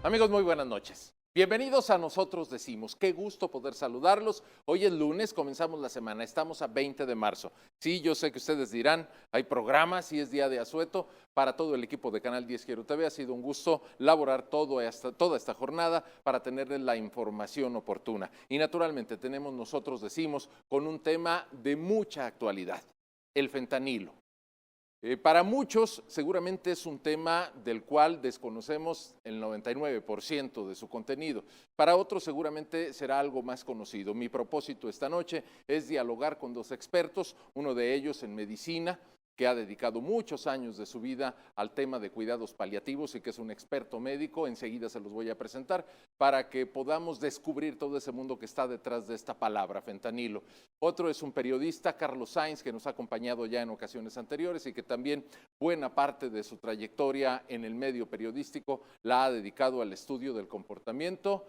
Amigos, muy buenas noches. Bienvenidos a Nosotros Decimos. Qué gusto poder saludarlos. Hoy es lunes, comenzamos la semana. Estamos a 20 de marzo. Sí, yo sé que ustedes dirán, hay programas y es día de asueto. Para todo el equipo de Canal 10 Quiero TV ha sido un gusto laborar toda esta jornada para tenerles la información oportuna. Y naturalmente tenemos Nosotros Decimos con un tema de mucha actualidad, el fentanilo. Para muchos seguramente es un tema del cual desconocemos el 99% de su contenido. Para otros seguramente será algo más conocido. Mi propósito esta noche es dialogar con dos expertos, uno de ellos en medicina, que ha dedicado muchos años de su vida al tema de cuidados paliativos y que es un experto médico. Enseguida se los voy a presentar para que podamos descubrir todo ese mundo que está detrás de esta palabra, fentanilo. Otro es un periodista, Carlos Sainz, que nos ha acompañado ya en ocasiones anteriores y que también buena parte de su trayectoria en el medio periodístico la ha dedicado al estudio del comportamiento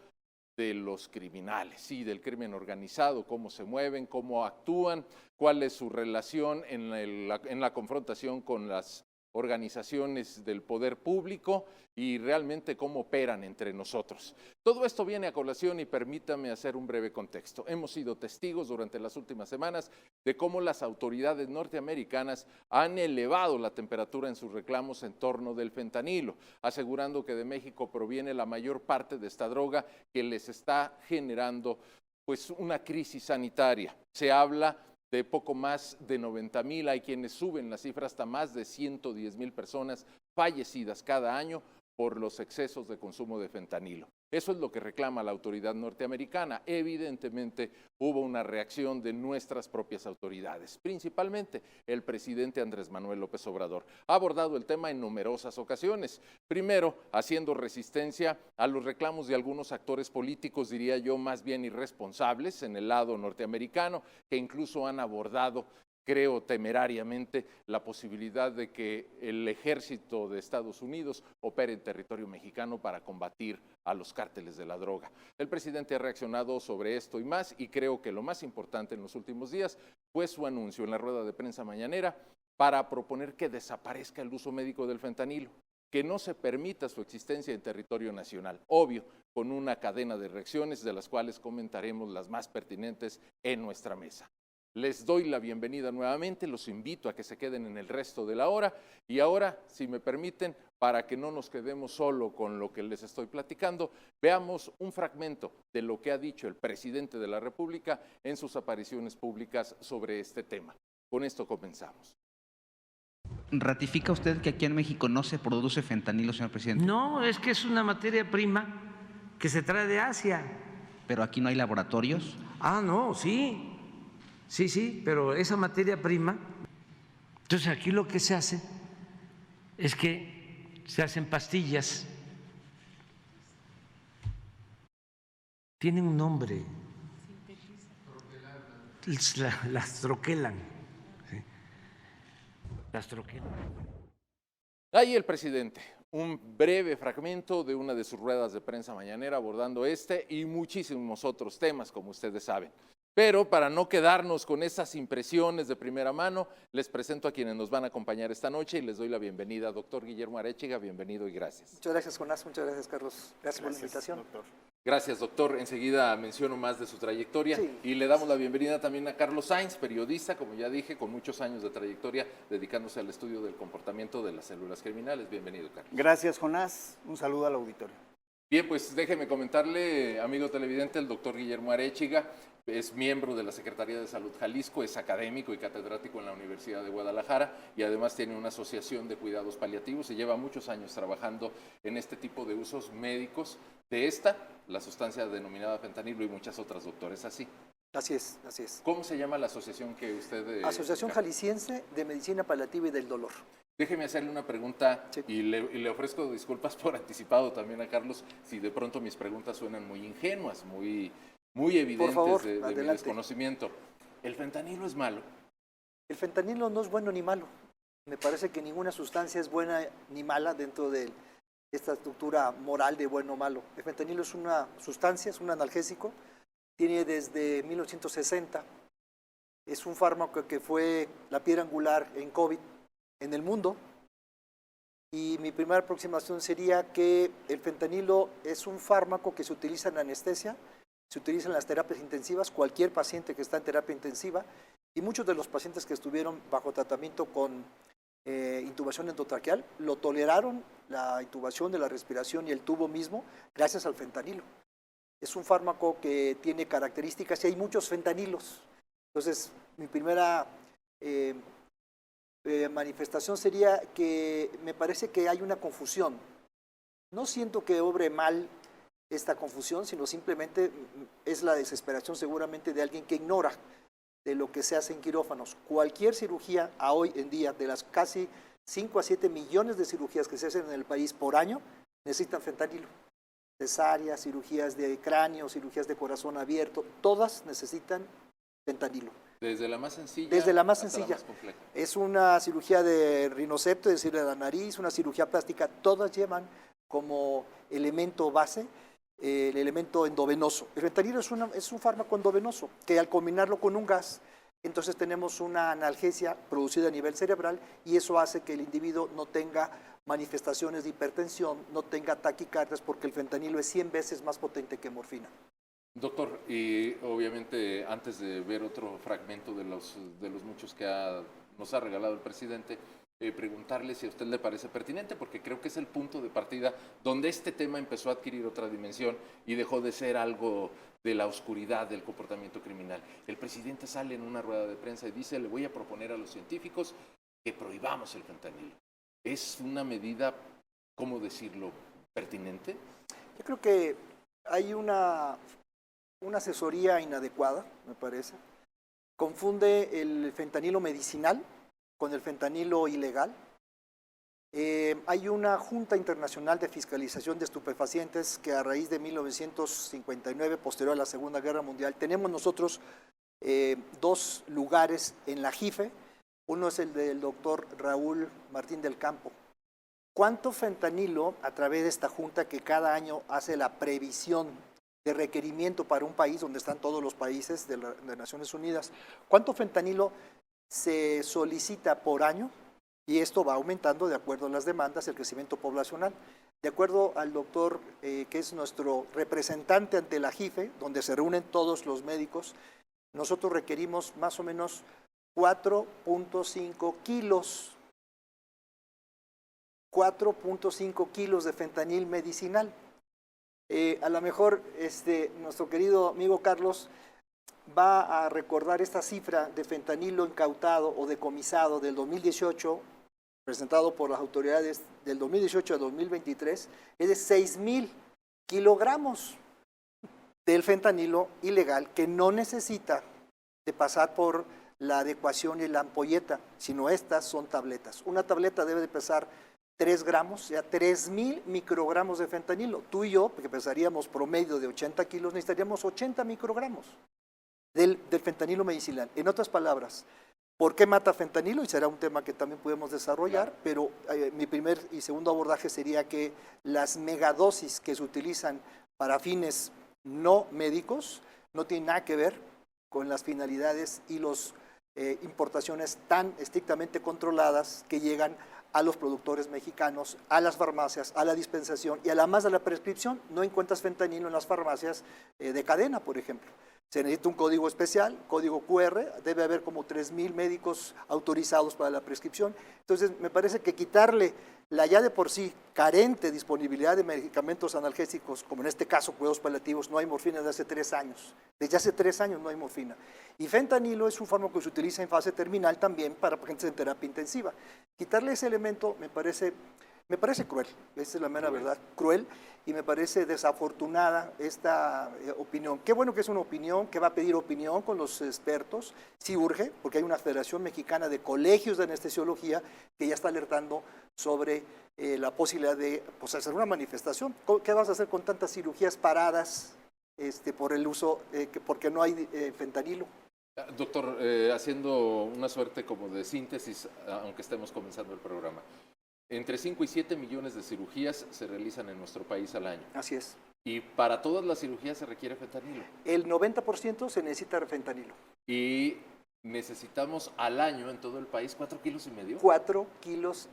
de los criminales, sí, del crimen organizado, cómo se mueven, cómo actúan, cuál es su relación en la confrontación con las organizaciones del poder público y realmente cómo operan entre nosotros. Todo esto viene a colación y permítame hacer un breve contexto. Hemos sido testigos durante las últimas semanas de cómo las autoridades norteamericanas han elevado la temperatura en sus reclamos en torno del fentanilo, asegurando que de México proviene la mayor parte de esta droga que les está generando pues una crisis sanitaria. Se habla de poco más de 90,000, hay quienes suben la cifra hasta más de 110,000 personas fallecidas cada año por los excesos de consumo de fentanilo. Eso es lo que reclama la autoridad norteamericana. Evidentemente hubo una reacción de nuestras propias autoridades, principalmente el presidente Andrés Manuel López Obrador. Ha abordado el tema en numerosas ocasiones. Primero, haciendo resistencia a los reclamos de algunos actores políticos, diría yo, más bien irresponsables en el lado norteamericano, que incluso han abordado, creo temerariamente, la posibilidad de que el ejército de Estados Unidos opere en territorio mexicano para combatir a los cárteles de la droga. El presidente ha reaccionado sobre esto y más, y creo que lo más importante en los últimos días fue su anuncio en la rueda de prensa mañanera para proponer que desaparezca el uso médico del fentanilo, que no se permita su existencia en territorio nacional, obvio, con una cadena de reacciones de las cuales comentaremos las más pertinentes en nuestra mesa. Les doy la bienvenida nuevamente, los invito a que se queden en el resto de la hora y ahora, si me permiten, para que no nos quedemos solo con lo que les estoy platicando, veamos un fragmento de lo que ha dicho el presidente de la República en sus apariciones públicas sobre este tema. Con esto comenzamos. ¿Ratifica usted que aquí en México no se produce fentanilo, señor presidente? No, es que es una materia prima que se trae de Asia. ¿Pero aquí no hay laboratorios? Ah, no, sí. Sí, pero esa materia prima, entonces aquí lo que se hace es que se hacen pastillas. Tienen un nombre. Las troquelan. ¿Sí? Las troquelan. Ahí el presidente, un breve fragmento de una de sus ruedas de prensa mañanera abordando este y muchísimos otros temas, como ustedes saben. Pero para no quedarnos con esas impresiones de primera mano, les presento a quienes nos van a acompañar esta noche y les doy la bienvenida. Doctor Guillermo Arechiga, bienvenido y gracias. Muchas gracias, Jonás. Muchas gracias, Carlos. Gracias por la invitación. Doctor. Gracias, doctor. Enseguida menciono más de su trayectoria Sí. Y le damos la bienvenida también a Carlos Sainz, periodista, como ya dije, con muchos años de trayectoria dedicándose al estudio del comportamiento de las células criminales. Bienvenido, Carlos. Gracias, Jonás. Un saludo al auditorio. Bien, pues déjeme comentarle, amigo televidente, el doctor Guillermo Arechiga es miembro de la Secretaría de Salud Jalisco, es académico y catedrático en la Universidad de Guadalajara y además tiene una asociación de cuidados paliativos y lleva muchos años trabajando en este tipo de usos médicos de la sustancia denominada fentanilo y muchas otras, doctores, así. Así es, así es. ¿Cómo se llama la asociación que usted... Asociación Jalisciense de Medicina Paliativa y del Dolor. Déjeme hacerle una pregunta Sí. y le ofrezco disculpas por anticipado también a Carlos si de pronto mis preguntas suenan muy ingenuas, muy evidentes Por favor, de mi adelante. desconocimiento. ¿El fentanilo es malo? El fentanilo no es bueno ni malo. Me parece que ninguna sustancia es buena ni mala dentro de esta estructura moral de bueno o malo. El fentanilo es una sustancia, es un analgésico, tiene desde 1960. Es un fármaco que fue la piedra angular en COVID en el mundo. Y mi primera aproximación sería que el fentanilo es un fármaco que se utiliza en anestesia, se utiliza en las terapias intensivas, cualquier paciente que está en terapia intensiva, y muchos de los pacientes que estuvieron bajo tratamiento con intubación endotraqueal lo toleraron, la intubación de la respiración y el tubo mismo, gracias al fentanilo. Es un fármaco que tiene características y hay muchos fentanilos. Entonces, mi primera manifestación sería que me parece que hay una confusión. No siento que obre mal esta confusión, sino simplemente es la desesperación seguramente de alguien que ignora de lo que se hace en quirófanos. Cualquier cirugía a hoy en día, de las casi 5 a 7 millones de cirugías que se hacen en el país por año, necesitan fentanilo. Cesáreas, cirugías de cráneo, cirugías de corazón abierto, todas necesitan fentanilo. Desde la más sencilla. Desde la más hasta sencilla. La más compleja. Es una cirugía de rinocepto, es decir, de la nariz, una cirugía plástica, todas llevan como elemento base el elemento endovenoso. El fentanilo es un fármaco endovenoso que al combinarlo con un gas, entonces tenemos una analgesia producida a nivel cerebral y eso hace que el individuo no tenga manifestaciones de hipertensión, no tenga taquicardias, porque el fentanilo es 100 veces más potente que morfina. Doctor, y obviamente antes de ver otro fragmento de los muchos que nos ha regalado el presidente, preguntarle si a usted le parece pertinente, porque creo que es el punto de partida donde este tema empezó a adquirir otra dimensión y dejó de ser algo de la oscuridad del comportamiento criminal. El presidente sale en una rueda de prensa y dice: le voy a proponer a los científicos que prohibamos el fentanilo. ¿Es una medida, cómo decirlo, pertinente? Yo creo que hay una asesoría inadecuada, me parece. Confunde el fentanilo medicinal con el fentanilo ilegal. Hay una Junta Internacional de Fiscalización de Estupefacientes que a raíz de 1959, posterior a la Segunda Guerra Mundial, tenemos nosotros dos lugares en la JIFE. Uno es el del doctor Raúl Martín del Campo. ¿Cuánto fentanilo, a través de esta junta que cada año hace la previsión de requerimiento para un país, donde están todos los países de Naciones Unidas, cuánto fentanilo se solicita por año? Y esto va aumentando de acuerdo a las demandas, el crecimiento poblacional. De acuerdo al doctor, que es nuestro representante ante la JIFE, donde se reúnen todos los médicos, nosotros requerimos más o menos 4.5 kilos. 4.5 kilos de fentanil medicinal. A lo mejor nuestro querido amigo Carlos va a recordar esta cifra de fentanilo incautado o decomisado del 2018, presentado por las autoridades del 2018 a 2023, es de 6,000 kilogramos del fentanilo ilegal que no necesita de pasar por la adecuación y la ampolleta, sino estas son tabletas. Una tableta debe de pesar 3 gramos, o sea, 3,000 microgramos de fentanilo. Tú y yo, porque pesaríamos promedio de 80 kilos, necesitaríamos 80 microgramos del fentanilo medicinal. En otras palabras, ¿por qué mata fentanilo? Y será un tema que también podemos desarrollar, claro. Pero mi primer y segundo abordaje sería que las megadosis que se utilizan para fines no médicos no tienen nada que ver con las finalidades y las importaciones tan estrictamente controladas que llegan a los productores mexicanos, a las farmacias, a la dispensación y además de la prescripción. No encuentras fentanilo en las farmacias de cadena, por ejemplo. Se necesita un código especial, código QR, debe haber como 3,000 médicos autorizados para la prescripción. Entonces, me parece que quitarle la ya de por sí carente disponibilidad de medicamentos analgésicos, como en este caso cuidados paliativos, no hay morfina desde hace 3 años. Desde hace 3 años no hay morfina. Y fentanilo es un fármaco que se utiliza en fase terminal también para pacientes en terapia intensiva. Quitarle ese elemento me parece cruel, esa es la mera verdad, cruel, y me parece desafortunada esta opinión. Qué bueno que es una opinión, que va a pedir opinión con los expertos, sí urge, porque hay una Federación Mexicana de Colegios de Anestesiología que ya está alertando sobre la posibilidad de hacer una manifestación. ¿Qué vas a hacer con tantas cirugías paradas por el uso, porque no hay fentanilo? Doctor, haciendo una suerte como de síntesis, aunque estemos comenzando el programa, entre 5 y 7 millones de cirugías se realizan en nuestro país al año. Así es. Y para todas las cirugías se requiere fentanilo. El 90% se necesita fentanilo. Y necesitamos al año en todo el país 4,5 kilos. 4,5 kilos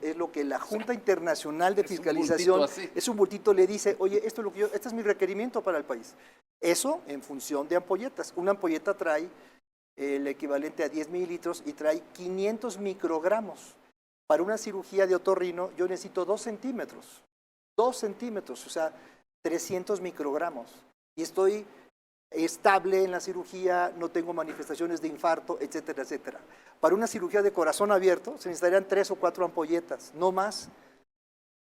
es lo que la Junta Internacional de es un Fiscalización, bultito así. es un bultito, le dice, oye, esto es lo que este es mi requerimiento para el país. Eso en función de ampolletas. Una ampolleta trae el equivalente a 10 mililitros y trae 500 microgramos. Para una cirugía de otorrino yo necesito 2 centímetros. 2 centímetros, o sea, 300 microgramos. Y estoy estable en la cirugía, no tengo manifestaciones de infarto, etcétera, etcétera. Para una cirugía de corazón abierto se necesitarían 3 o 4 ampolletas, no más.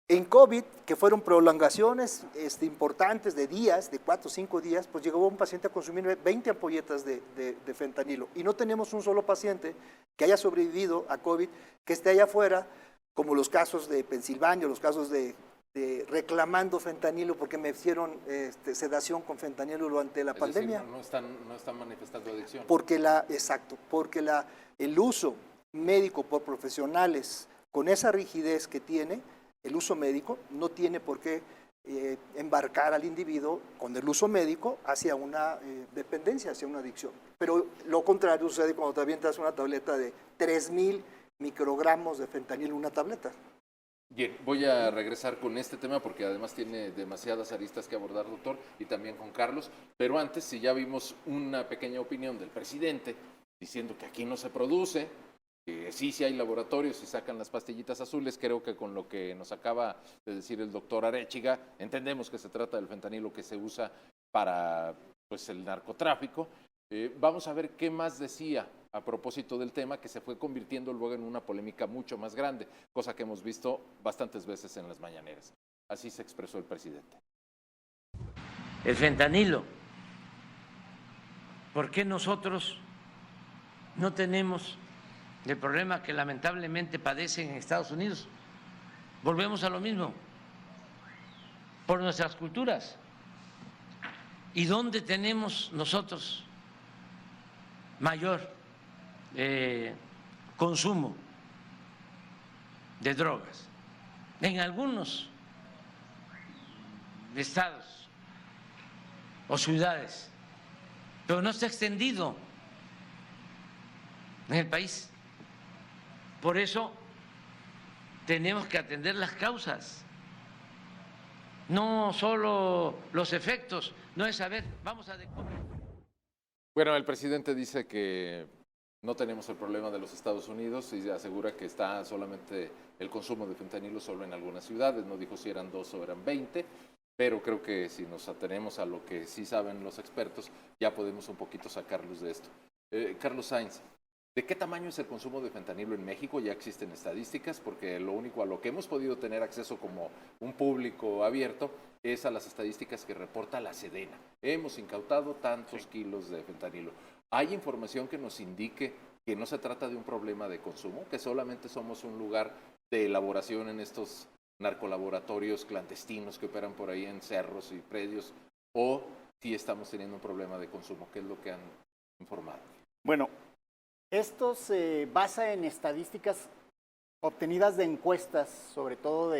En COVID, que fueron prolongaciones importantes de días, de 4 o 5 días, pues llegó un paciente a consumir 20 ampolletas de fentanilo. Y no tenemos un solo paciente que haya sobrevivido a COVID, que esté allá afuera, como los casos de Pensilvania, los casos de reclamando fentanilo porque me hicieron sedación con fentanilo durante la pandemia. Decir, no están manifestando adicción. Porque el uso médico por profesionales con esa rigidez que tiene, el uso médico no tiene por qué embarcar al individuo con el uso médico hacia una dependencia, hacia una adicción. Pero lo contrario sucede cuando te avientas una tableta de 3,000 microgramos de fentanilo en una tableta. Bien, voy a regresar con este tema porque además tiene demasiadas aristas que abordar, doctor, y también con Carlos. Pero antes, si ya vimos una pequeña opinión del presidente diciendo que aquí no se produce, que sí hay laboratorios y sacan las pastillitas azules, creo que con lo que nos acaba de decir el doctor Arechiga, entendemos que se trata del fentanilo que se usa para pues, el narcotráfico. Vamos a ver qué más decía a propósito del tema, que se fue convirtiendo luego en una polémica mucho más grande, cosa que hemos visto bastantes veces en las mañaneras. Así se expresó el presidente. El fentanilo. ¿Por qué nosotros no tenemos el problema que lamentablemente padecen en Estados Unidos? Volvemos a lo mismo, por nuestras culturas. ¿Y dónde tenemos nosotros mayor consumo de drogas? En algunos estados o ciudades, pero no está extendido en el país. Por eso tenemos que atender las causas, no solo los efectos, no es saber, vamos a... Bueno, el presidente dice que no tenemos el problema de los Estados Unidos y asegura que está solamente el consumo de fentanilo solo en algunas ciudades. No dijo si eran 2 o eran 20, pero creo que si nos atenemos a lo que sí saben los expertos, ya podemos un poquito sacarlos de esto. Carlos Sainz, ¿de qué tamaño es el consumo de fentanilo en México? Ya existen estadísticas, porque lo único a lo que hemos podido tener acceso como un público abierto es a las estadísticas que reporta la Sedena. Hemos incautado tantos kilos de fentanilo. ¿Hay información que nos indique que no se trata de un problema de consumo, que solamente somos un lugar de elaboración en estos narcolaboratorios clandestinos que operan por ahí en cerros y predios, o si estamos teniendo un problema de consumo? ¿Qué es lo que han informado? Bueno, esto se basa en estadísticas obtenidas de encuestas, sobre todo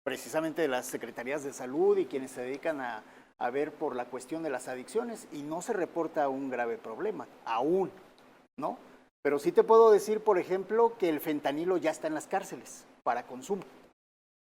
precisamente de las secretarías de salud y quienes se dedican a ver por la cuestión de las adicciones, y no se reporta un grave problema, aún, ¿no? Pero sí te puedo decir, por ejemplo, que el fentanilo ya está en las cárceles para consumo,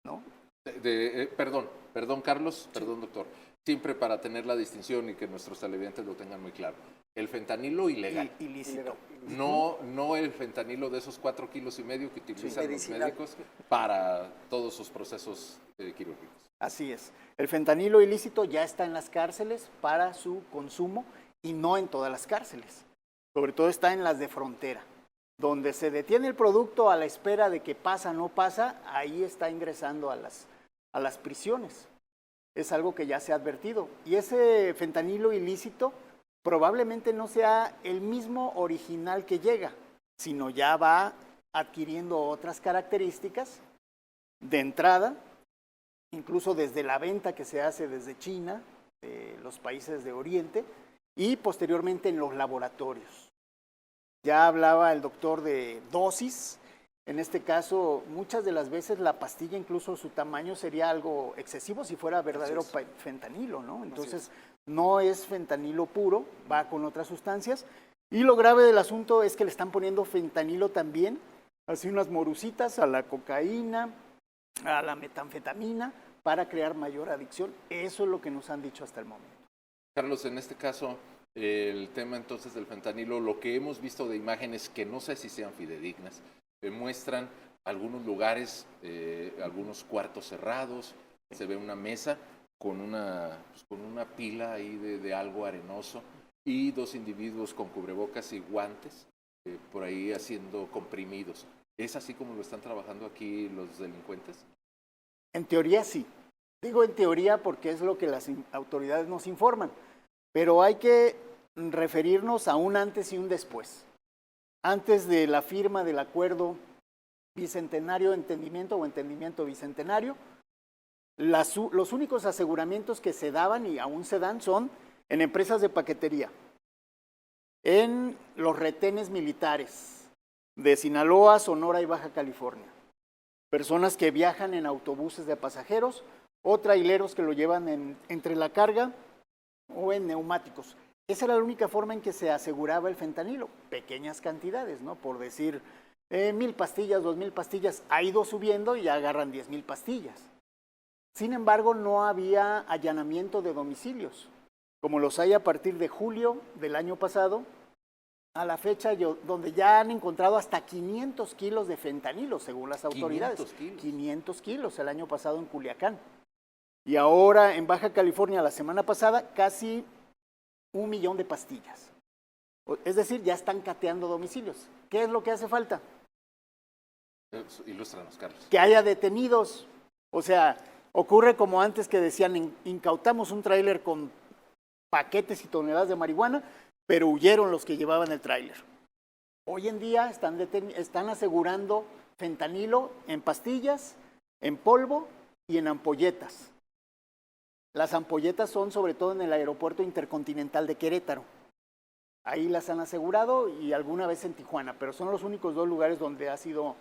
¿no? Perdón, Carlos, perdón, doctor. Siempre para tener la distinción y que nuestros televidentes lo tengan muy claro. El fentanilo ilegal. Ilícito. No el fentanilo de esos 4,5 kilos que utilizan los médicos para todos sus procesos quirúrgicos. Así es. El fentanilo ilícito ya está en las cárceles para su consumo y no en todas las cárceles. Sobre todo está en las de frontera. Donde se detiene el producto a la espera de que pasa o no pasa, ahí está ingresando a las prisiones. Es algo que ya se ha advertido. Y ese fentanilo ilícito probablemente no sea el mismo original que llega, sino ya va adquiriendo otras características de entrada, incluso desde la venta que se hace desde China, los países de Oriente, y posteriormente en los laboratorios. Ya hablaba el doctor de dosis. En este caso, muchas de las veces la pastilla, incluso su tamaño, sería algo excesivo si fuera verdadero fentanilo, ¿no? Entonces, no es fentanilo puro, va con otras sustancias. Y lo grave del asunto es que le están poniendo fentanilo también, así unas morusitas a la cocaína, a la metanfetamina, para crear mayor adicción. Eso es lo que nos han dicho hasta el momento. Carlos, en este caso, el tema entonces del fentanilo, lo que hemos visto de imágenes que no sé si sean fidedignas, muestran algunos lugares, algunos cuartos cerrados, se ve una mesa con una pila ahí de algo arenoso y dos individuos con cubrebocas y guantes por ahí haciendo comprimidos. ¿Es así como lo están trabajando aquí los delincuentes? En teoría sí. Digo en teoría porque es lo que las autoridades nos informan, pero hay que referirnos a un antes y un después. Antes de la firma del acuerdo bicentenario de entendimiento o entendimiento bicentenario, los únicos aseguramientos que se daban y aún se dan son en empresas de paquetería, en los retenes militares de Sinaloa, Sonora y Baja California, personas que viajan en autobuses de pasajeros o traileros que lo llevan entre la carga o en neumáticos. Esa era la única forma en que se aseguraba el fentanilo, pequeñas cantidades, ¿no? Por decir 1,000 pastillas, 2,000 pastillas, ha ido subiendo y ya agarran 10,000 pastillas. Sin embargo, no había allanamiento de domicilios, como los hay a partir de julio del año pasado, a la fecha donde ya han encontrado hasta 500 kilos de fentanilo, según las autoridades. 500 kilos. 500 kilos el año pasado en Culiacán. Y ahora en Baja California, la semana pasada, casi 1,000,000 de pastillas. Es decir, ya están cateando domicilios. ¿Qué es lo que hace falta? Ilústranos, Carlos. Que haya detenidos. O sea, ocurre como antes que decían, incautamos un tráiler con paquetes y toneladas de marihuana, pero huyeron los que llevaban el tráiler. Hoy en día están asegurando fentanilo en pastillas, en polvo y en ampolletas. Las ampolletas son sobre todo en el aeropuerto intercontinental de Querétaro. Ahí las han asegurado y alguna vez en Tijuana, pero son los únicos dos lugares donde ha sido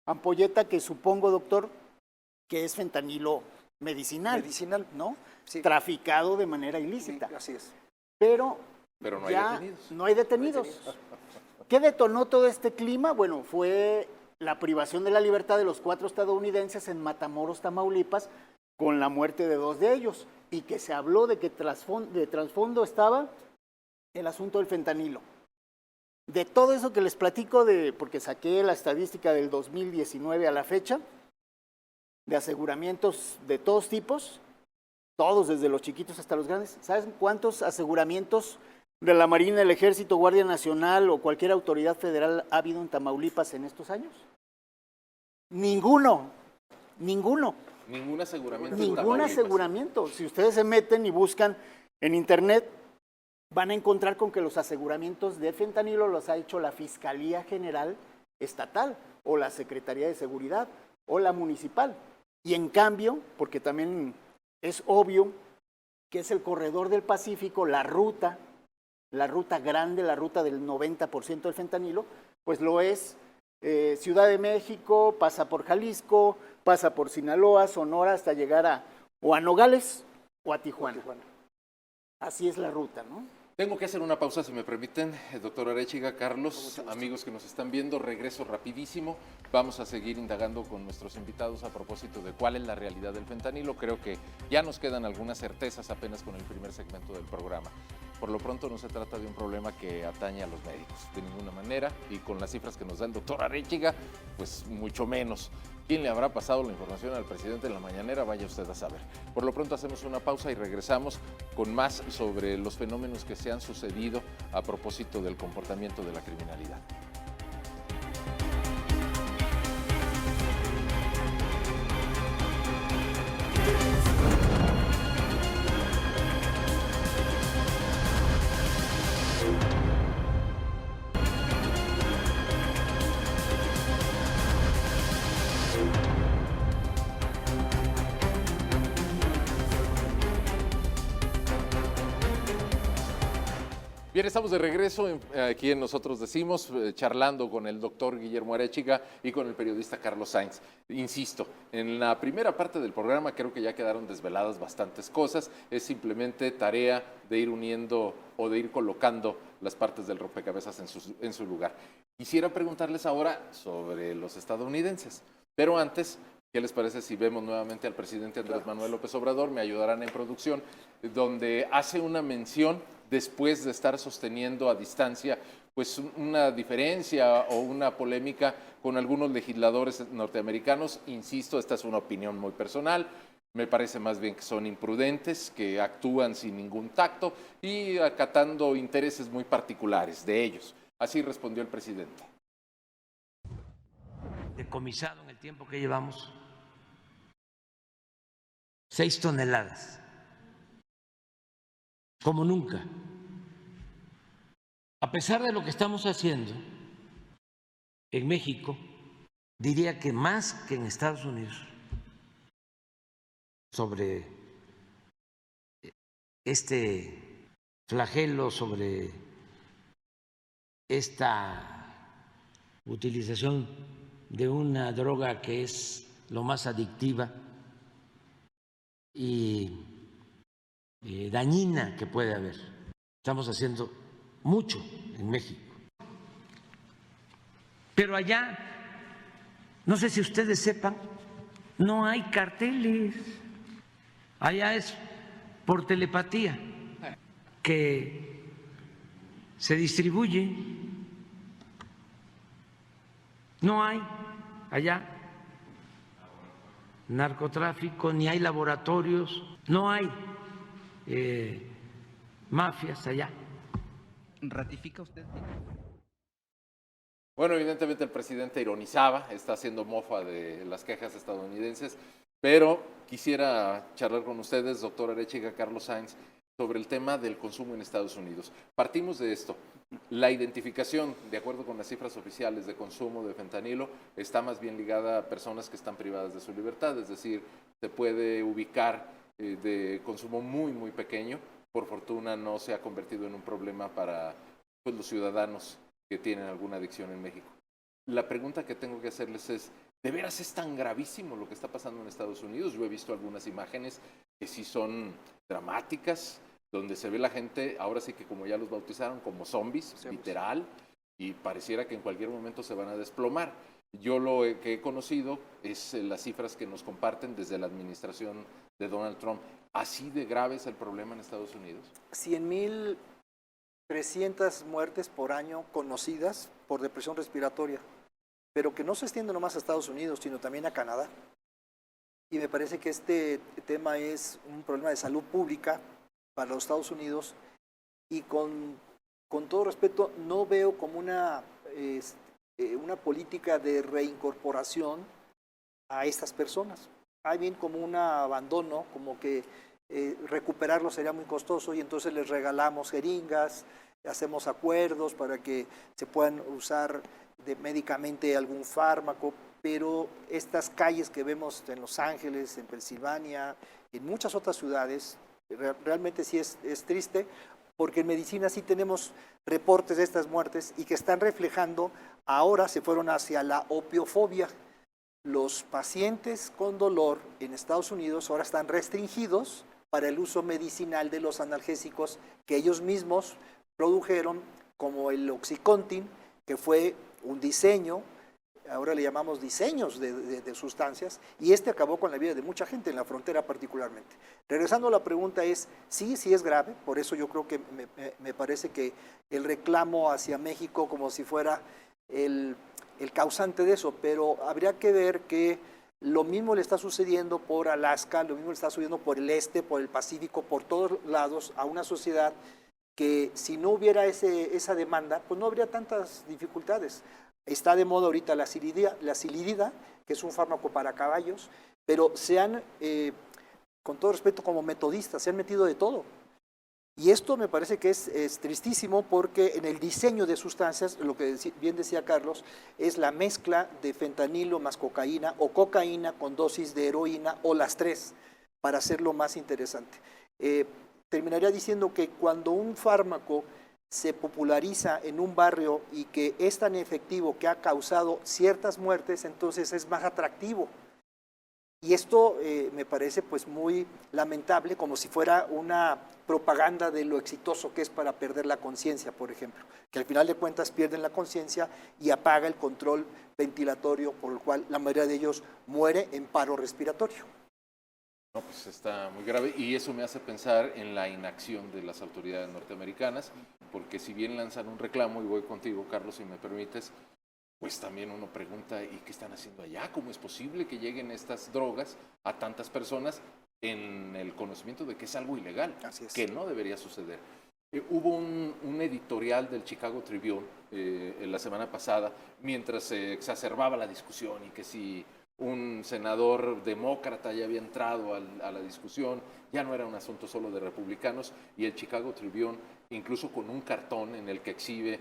ampolleta, que supongo, doctor, que es fentanilo medicinal, ¿no? Sí. Traficado de manera ilícita. Sí, así es. Pero no hay ya detenidos. no hay detenidos. ¿Qué detonó todo este clima? Bueno, fue la privación de la libertad de los 4 estadounidenses en Matamoros, Tamaulipas, con la muerte de 2 de ellos, y que se habló de que de trasfondo estaba el asunto del fentanilo. De todo eso que les platico, porque saqué la estadística del 2019 a la fecha, de aseguramientos de todos tipos, todos desde los chiquitos hasta los grandes. ¿Saben cuántos aseguramientos de la Marina, el Ejército, Guardia Nacional o cualquier autoridad federal ha habido en Tamaulipas en estos años? Ninguno. Ningún aseguramiento. Ningún aseguramiento. Si ustedes se meten y buscan en internet, van a encontrar con que los aseguramientos de fentanilo los ha hecho la Fiscalía General Estatal o la Secretaría de Seguridad o la Municipal. Y en cambio, porque también es obvio que es el corredor del Pacífico, la ruta grande, la ruta del 90% del fentanilo, pues lo es Ciudad de México, pasa por Jalisco, pasa por Sinaloa, Sonora, hasta llegar o a Nogales o a Tijuana. Así es la ruta, ¿no? Tengo que hacer una pausa, si me permiten, doctor Arechiga, Carlos, amigos que nos están viendo, regreso rapidísimo. Vamos a seguir indagando con nuestros invitados a propósito de cuál es la realidad del fentanilo. Creo que ya nos quedan algunas certezas apenas con el primer segmento del programa. Por lo pronto no se trata de un problema que atañe a los médicos, de ninguna manera, y con las cifras que nos da el doctor Arechiga, pues mucho menos. ¿Quién le habrá pasado la información al presidente en la mañanera? Vaya usted a saber. Por lo pronto hacemos una pausa y regresamos con más sobre los fenómenos que se han sucedido a propósito del comportamiento de la criminalidad. Bien, estamos de regreso aquí en Nosotros Decimos, charlando con el doctor Guillermo Arechiga y con el periodista Carlos Sainz. Insisto, en la primera parte del programa creo que ya quedaron desveladas bastantes cosas. Es simplemente tarea de ir uniendo o de ir colocando las partes del rompecabezas en su lugar. Quisiera preguntarles ahora sobre los estadounidenses, pero antes, ¿qué les parece si vemos nuevamente al presidente Andrés Manuel López Obrador? Me ayudarán en producción, donde hace una mención después de estar sosteniendo a distancia pues una diferencia o una polémica con algunos legisladores norteamericanos. Insisto, esta es una opinión muy personal. Me parece más bien que son imprudentes, que actúan sin ningún tacto y acatando intereses muy particulares de ellos. Así respondió el presidente. Decomisado en el tiempo que llevamos 6 toneladas, como nunca. A pesar de lo que estamos haciendo en México, diría que más que en Estados Unidos, sobre este flagelo, sobre esta utilización de una droga que es lo más adictiva y dañina que puede haber. Estamos haciendo mucho en México. Pero allá, no sé si ustedes sepan, no hay carteles. Allá es por telepatía que se distribuye. No hay allá narcotráfico, ni hay laboratorios, no hay mafias allá. ¿Ratifica usted? Bueno, evidentemente el presidente ironizaba, está haciendo mofa de las quejas estadounidenses, pero quisiera charlar con ustedes, doctor Arechiga, Carlos Sainz, sobre el tema del consumo en Estados Unidos. Partimos de esto. La identificación, de acuerdo con las cifras oficiales de consumo de fentanilo, está más bien ligada a personas que están privadas de su libertad, es decir, se puede ubicar de consumo muy, muy pequeño. Por fortuna no se ha convertido en un problema para pues, los ciudadanos que tienen alguna adicción en México. La pregunta que tengo que hacerles es, ¿de veras es tan gravísimo lo que está pasando en Estados Unidos? Yo he visto algunas imágenes que sí son dramáticas, donde se ve la gente, ahora sí que como ya los bautizaron, como zombies, literal, y pareciera que en cualquier momento se van a desplomar. Yo lo que he conocido es las cifras que nos comparten desde la administración de Donald Trump. ¿Así de grave es el problema en Estados Unidos? 100,300 muertes por año conocidas por depresión respiratoria, pero que no se extiende nomás a Estados Unidos, sino también a Canadá. Y me parece que este tema es un problema de salud pública para los Estados Unidos y con todo respeto, no veo como una política de reincorporación a estas personas. Hay bien como un abandono, como que recuperarlos sería muy costoso y entonces les regalamos jeringas, hacemos acuerdos para que se puedan usar médicamente algún fármaco, pero estas calles que vemos en Los Ángeles, en Pensilvania, en muchas otras ciudades, realmente sí es triste, porque en medicina sí tenemos reportes de estas muertes y que están reflejando, ahora se fueron hacia la opiofobia. Los pacientes con dolor en Estados Unidos ahora están restringidos para el uso medicinal de los analgésicos que ellos mismos produjeron, como el Oxycontin, que fue un diseño, ahora le llamamos diseños de sustancias, y este acabó con la vida de mucha gente en la frontera particularmente. Regresando a la pregunta es, sí es grave, por eso yo creo que me parece que el reclamo hacia México como si fuera el causante de eso, pero habría que ver que lo mismo le está sucediendo por Alaska, lo mismo le está sucediendo por el este, por el Pacífico, por todos lados, a una sociedad que si no hubiera esa demanda, pues no habría tantas dificultades. Está de moda ahorita la silidida, que es un fármaco para caballos, pero se han, con todo respeto como metodistas, se han metido de todo. Y esto me parece que es tristísimo porque en el diseño de sustancias, lo que bien decía Carlos, es la mezcla de fentanilo más cocaína o cocaína con dosis de heroína o las tres, para hacerlo más interesante. Terminaría diciendo que cuando un fármaco se populariza en un barrio y que es tan efectivo que ha causado ciertas muertes, entonces es más atractivo. Y esto me parece pues muy lamentable, como si fuera una propaganda de lo exitoso que es para perder la conciencia, por ejemplo, que al final de cuentas pierden la conciencia y apaga el control ventilatorio, por el cual la mayoría de ellos muere en paro respiratorio. No, pues está muy grave y eso me hace pensar en la inacción de las autoridades norteamericanas, porque si bien lanzan un reclamo, y voy contigo, Carlos, si me permites, pues también uno pregunta, ¿y qué están haciendo allá? ¿Cómo es posible que lleguen estas drogas a tantas personas en el conocimiento de que es algo ilegal? Así es. Que no debería suceder. Hubo un editorial del Chicago Tribune en la semana pasada, mientras se exacerbaba la discusión y que si un senador demócrata ya había entrado a la discusión, ya no era un asunto solo de republicanos, y el Chicago Tribune, incluso con un cartón en el que exhibe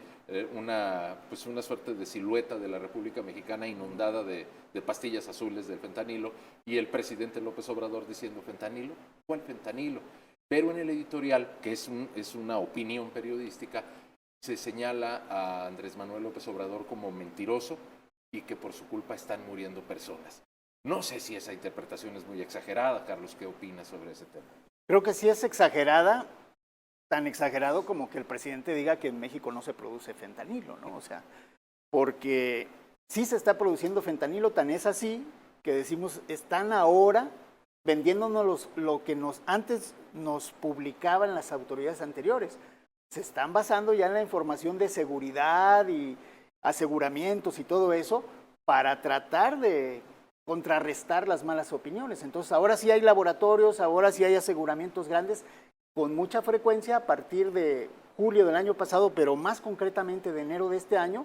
una suerte de silueta de la República Mexicana inundada de pastillas azules del fentanilo, y el presidente López Obrador diciendo, ¿fentanilo? ¿Cuál fentanilo? Pero en el editorial, que es una opinión periodística, se señala a Andrés Manuel López Obrador como mentiroso y que por su culpa están muriendo personas. No sé si esa interpretación es muy exagerada, Carlos, ¿qué opinas sobre ese tema? Creo que sí es exagerada, tan exagerado como que el presidente diga que en México no se produce fentanilo, ¿no? O sea, porque sí se está produciendo fentanilo, tan es así que decimos, están ahora vendiéndonos lo que antes nos publicaban las autoridades anteriores. Se están basando ya en la información de seguridad y aseguramientos y todo eso para tratar de contrarrestar las malas opiniones. Entonces ahora sí hay laboratorios, ahora sí hay aseguramientos grandes con mucha frecuencia a partir de julio del año pasado, pero más concretamente de enero de este año,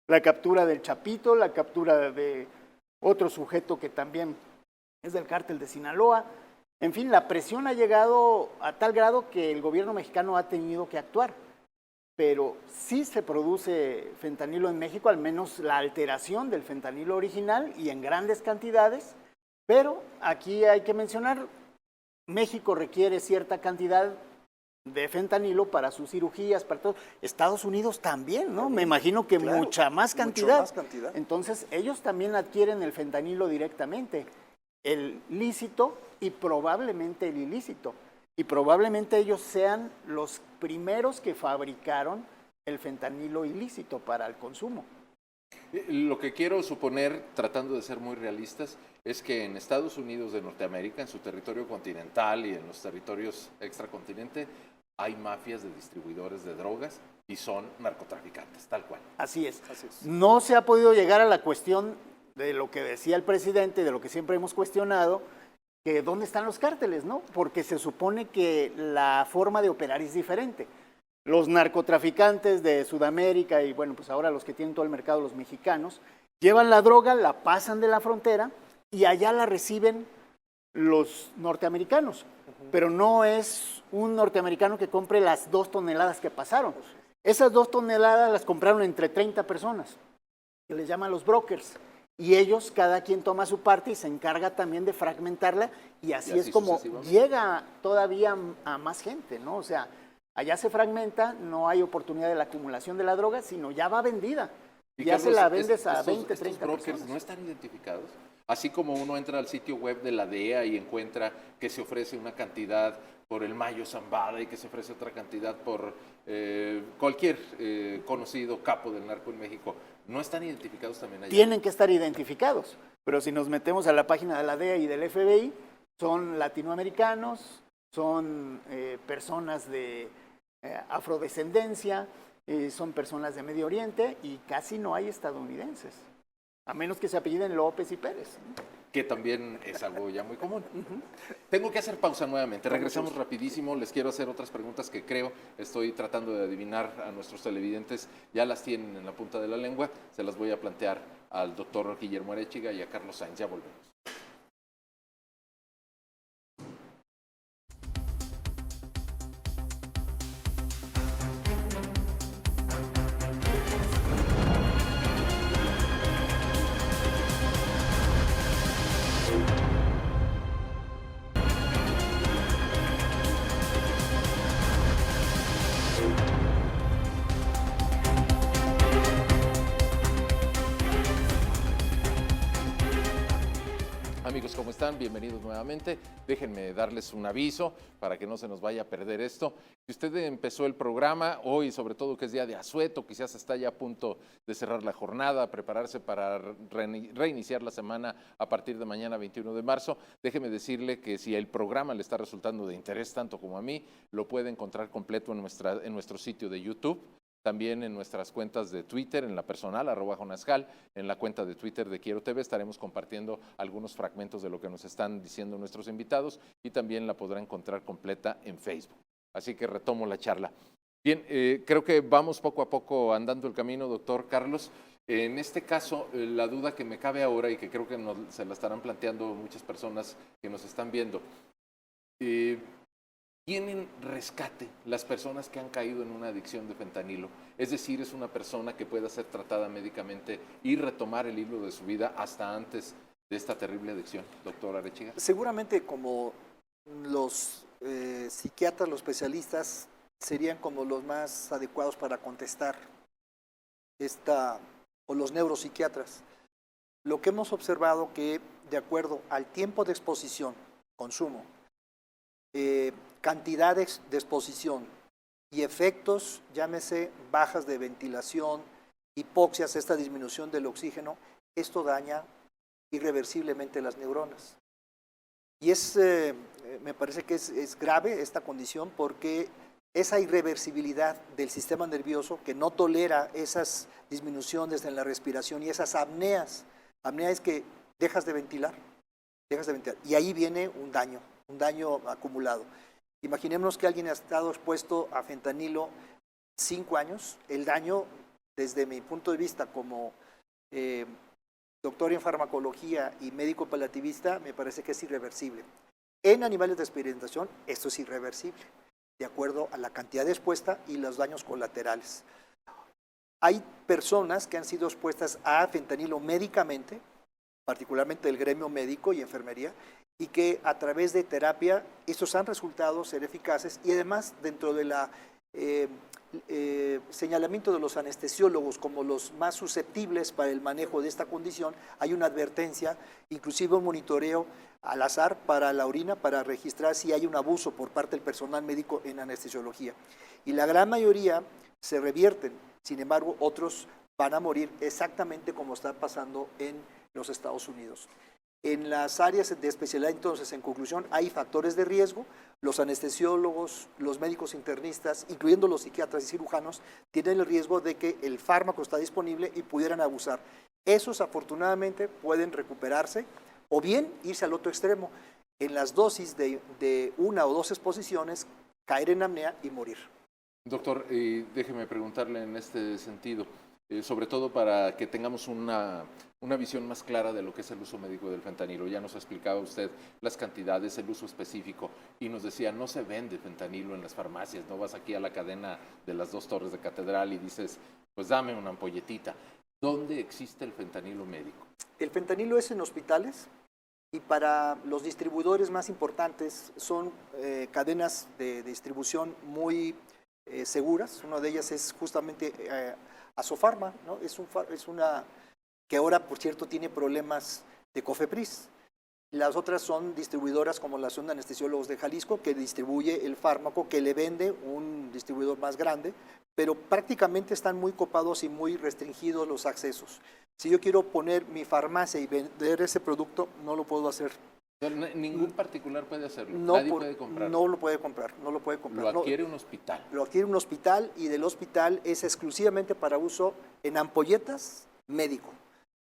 la captura del Chapito, la captura de otro sujeto que también es del cártel de Sinaloa. En fin, la presión ha llegado a tal grado que el gobierno mexicano ha tenido que actuar. Pero sí se produce fentanilo en México, al menos la alteración del fentanilo original y en grandes cantidades, pero aquí hay que mencionar, México requiere cierta cantidad de fentanilo para sus cirugías, para todo. Estados Unidos también, ¿no? Me imagino que Claro, mucha más mucho cantidad. más cantidad. Entonces, ellos también adquieren el fentanilo directamente, el lícito y probablemente el ilícito. Y probablemente ellos sean los primeros que fabricaron el fentanilo ilícito para el consumo. Lo que quiero suponer, tratando de ser muy realistas, es que en Estados Unidos de Norteamérica, en su territorio continental y en los territorios extracontinente, hay mafias de distribuidores de drogas y son narcotraficantes, tal cual. Así es. Así es. No se ha podido llegar a la cuestión de lo que decía el presidente, de lo que siempre hemos cuestionado, que dónde están los cárteles, ¿no? Porque se supone que la forma de operar es diferente. Los narcotraficantes de Sudamérica y bueno, pues ahora los que tienen todo el mercado, los mexicanos, llevan la droga, la pasan de la frontera y allá la reciben los norteamericanos. Pero no es un norteamericano que compre las 2 toneladas que pasaron. Esas 2 toneladas las compraron entre 30 personas, que les llaman los brokers. Y ellos, cada quien toma su parte y se encarga también de fragmentarla y así es como llega todavía a más gente, ¿no? O sea, allá se fragmenta, no hay oportunidad de la acumulación de la droga, sino ya va vendida. Y ya Carlos, se la vendes a 20, 30 ¿estos brokers personas. no están identificados? Así como uno entra al sitio web de la DEA y encuentra que se ofrece una cantidad por el Mayo Zambada y que se ofrece otra cantidad por cualquier conocido capo del narco en México, ¿no están identificados también allá? Tienen que estar identificados, pero si nos metemos a la página de la DEA y del FBI, son latinoamericanos, son personas de afrodescendencia, son personas de Medio Oriente y casi no hay estadounidenses, a menos que se apelliden López y Pérez. Que también es algo ya muy común. Tengo que hacer pausa nuevamente. Regresamos rapidísimo. Les quiero hacer otras preguntas que creo estoy tratando de adivinar a nuestros televidentes. Ya las tienen en la punta de la lengua. Se las voy a plantear al doctor Guillermo Arechiga y a Carlos Sainz. Ya volvemos. ¿Cómo están? Bienvenidos nuevamente. Déjenme darles un aviso para que no se nos vaya a perder esto. Si usted empezó el programa hoy, sobre todo que es día de asueto, quizás está ya a punto de cerrar la jornada, prepararse para reiniciar la semana a partir de mañana 21 de marzo, déjeme decirle que si el programa le está resultando de interés tanto como a mí, lo puede encontrar completo en nuestro sitio de YouTube. También en nuestras cuentas de Twitter, en la personal, @Jonascal, en la cuenta de Twitter de Quiero TV, estaremos compartiendo algunos fragmentos de lo que nos están diciendo nuestros invitados y también la podrá encontrar completa en Facebook. Así que retomo la charla. Bien, creo que vamos poco a poco andando el camino, doctor Carlos. En este caso, la duda que me cabe ahora y que creo que se la estarán planteando muchas personas que nos están viendo, ¿tienen rescate las personas que han caído en una adicción de fentanilo? Es decir, es una persona que pueda ser tratada médicamente y retomar el hilo de su vida hasta antes de esta terrible adicción, doctor Arechiga. Seguramente como los psiquiatras, los especialistas, serían como los más adecuados para contestar o los neuropsiquiatras. Lo que hemos observado que de acuerdo al tiempo de exposición, consumo, cantidades de exposición y efectos, llámese bajas de ventilación, hipoxias, esta disminución del oxígeno, esto daña irreversiblemente las neuronas. Y me parece que es grave esta condición porque esa irreversibilidad del sistema nervioso que no tolera esas disminuciones en la respiración y esas apneas. Apnea es que dejas de ventilar y ahí viene un daño acumulado. Imaginemos que alguien ha estado expuesto a fentanilo 5 años, el daño desde mi punto de vista como doctor en farmacología y médico paliativista me parece que es irreversible. En animales de experimentación esto es irreversible, de acuerdo a la cantidad de expuesta y los daños colaterales. Hay personas que han sido expuestas a fentanilo médicamente, particularmente el gremio médico y enfermería, y que a través de terapia estos han resultado ser eficaces y además dentro de la señalamiento de los anestesiólogos como los más susceptibles para el manejo de esta condición, hay una advertencia, inclusive un monitoreo al azar para la orina para registrar si hay un abuso por parte del personal médico en anestesiología. Y la gran mayoría se revierten, sin embargo otros van a morir exactamente como está pasando en los Estados Unidos. En las áreas de especialidad, entonces, en conclusión, hay factores de riesgo. Los anestesiólogos, los médicos internistas, incluyendo los psiquiatras y cirujanos, tienen el riesgo de que el fármaco está disponible y pudieran abusar. Esos, afortunadamente, pueden recuperarse o bien irse al otro extremo. En las dosis de 1 o 2 exposiciones, caer en apnea y morir. Doctor, déjeme preguntarle en este sentido, sobre todo para que tengamos una visión más clara de lo que es el uso médico del fentanilo. Ya nos explicaba usted las cantidades, el uso específico, y nos decía, no se vende fentanilo en las farmacias, no vas aquí a la cadena de las 2 torres de catedral y dices, pues dame una ampolletita. ¿Dónde existe el fentanilo médico? El fentanilo es en hospitales y para los distribuidores más importantes son cadenas de distribución muy seguras. Una de ellas es justamente Asofarma, ¿no? Es una que ahora, por cierto, tiene problemas de Cofepris. Las otras son distribuidoras como la Asociación de Anestesiólogos de Jalisco, que distribuye el fármaco que le vende un distribuidor más grande, pero prácticamente están muy copados y muy restringidos los accesos. Si yo quiero poner mi farmacia y vender ese producto, no lo puedo hacer. Ningún particular puede hacerlo, no nadie puede comprar. No lo puede comprar, Lo adquiere un hospital. Lo adquiere un hospital y del hospital es exclusivamente para uso en ampolletas médico.